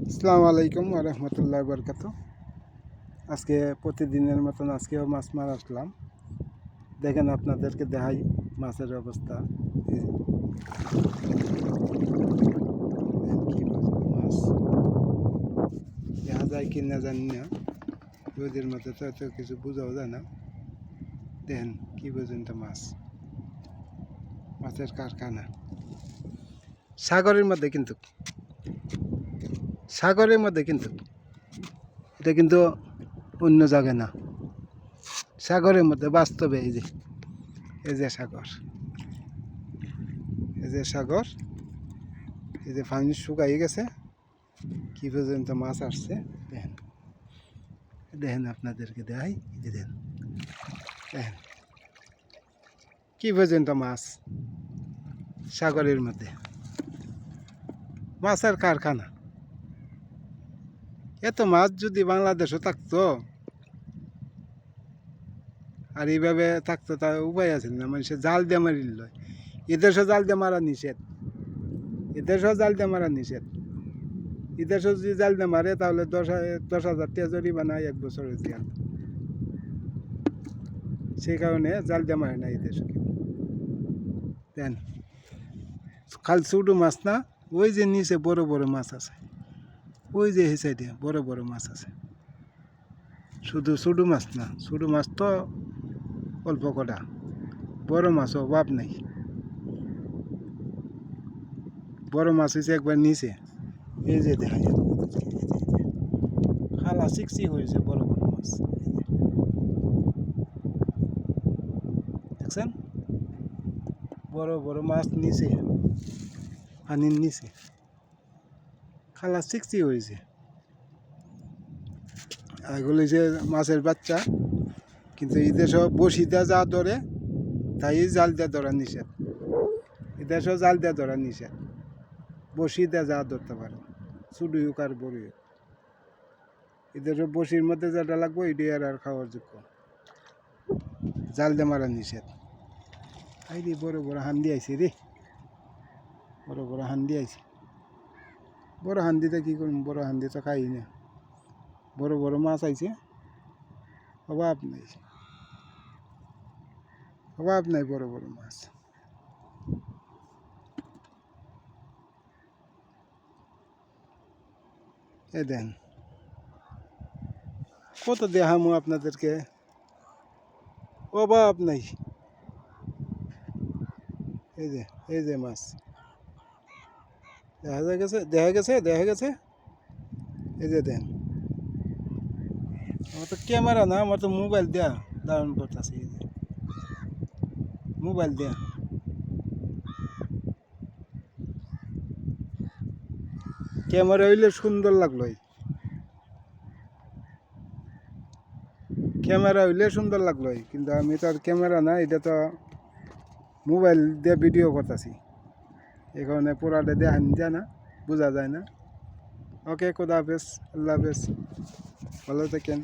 আসসালামু আলাইকুম ওয়া রাহমাতুল্লাহি ওয়া বারাকাতুহু। আজকে প্রতিদিনের মতন আজকেও মাছ মারা আসলাম। দেখেন আপনাদেরকে দেখাই মাছের অবস্থা। এই দেখেন কি মাছ দেখা যায় কি না জানি না, রোদের মধ্যে তো এত কিছু বোঝাও যায় না। দেখেন কি পর্যন্ত মাছ, মাছের কারখানা সাগরের মধ্যে, কিন্তু সাগরের মধ্যে, কিন্তু এটা কিন্তু অন্য জায়গায় না, সাগরের মধ্যে বাস্তবে। এই যে সাগর, এই যে সাগর, এই যে পানি শুকাই গেছে, কি পর্যন্ত মাছ আসছে দেখেন। দেখেন আপনাদেরকে দেখাই, এই যে দেখেন, দেখেন কি পর্যন্ত মাছ সাগরের মধ্যে, মাছের কারখানা। এত মাছ যদি বাংলাদেশও থাকতো আর এইভাবে থাকতো, তার উপায় আছে না, মানুষের জাল দিয়ে মারিল লয়। এদেশও জাল দিয়ে মারা নিষেধ, এদেশও জাল দিয়ে মারা নিষেধ। এদেশও যদি জাল দিয়ে মারে তাহলে 10,000 টাকা জরিমানা, 1 বছরের জেল। সেই কারণে জাল দিয়ে মারে না এদেশে কেউ। দেন খাল ছোটো মাছ না, ওই যে নিচে বড় বড় মাছ আছে, ওই যে এই সাইডে বড় বড় মাছ আছে। শুধু ছোটো মাছ না, ছোটো মাছ তো অল্প কটা, বড় মাছ অভাব নেই। বড় মাছ হয়েছে একবার নিচে, এই যে দেখা যায় খালা চিকচি হয়েছে বড় বড় মাছ। দেখছেন বড় বড় মাছ নিচে, পানির নিচে খালা চিকচি হয়েছে। এগুলো হচ্ছে মাছের বাচ্চা, কিন্তু এদেশও বসিতে যা ধরে তাই জাল দিয়ে ধরা নিষেধ। এদেশও জাল দিয়ে ধরা নিষেধ, বসিতে যা ধরতে পারে, ছোটো হোক আর বড় হোক। এদেশও বসির মধ্যে যেটা লাগবে এটি আর খাওয়ার যোগ্য, জাল দিয়ে মারা নিষেধ। এই রে বড় বড় হান্দি আইছে রে, বড় বড় হান্দি আইছে। বড় হান্দিতে কী করুন, বড় হান্দি তো খাই না। বড় বড় মাছ আইছে, অভাব নেই, অভাব নাই বড় বড় মাছ। এ দেন কত দেখামো আপনাদেরকে, অভাব নাই। এই যে মাছ দেখা গেছে, দেখা গেছে, দেখা গেছে। এই যে দেন, আমার তো ক্যামেরা না, আমার তো মোবাইল দেয়া ধারণ করতেছি। এই যে মোবাইল দেয়া, ক্যামেরা হইলে সুন্দর লাগলো, ক্যামেরা হইলে সুন্দর লাগলো, কিন্তু আমি তো আর ক্যামেরা না, এটা তো মোবাইল দিয়ে ভিডিও করতেছি, এই কারণে পুরাটা দেখান যায় না, বোঝা যায় না। ওকে, খোদা হাফেজ, আল্লাহ হাফেজ, ভালো থাকেন।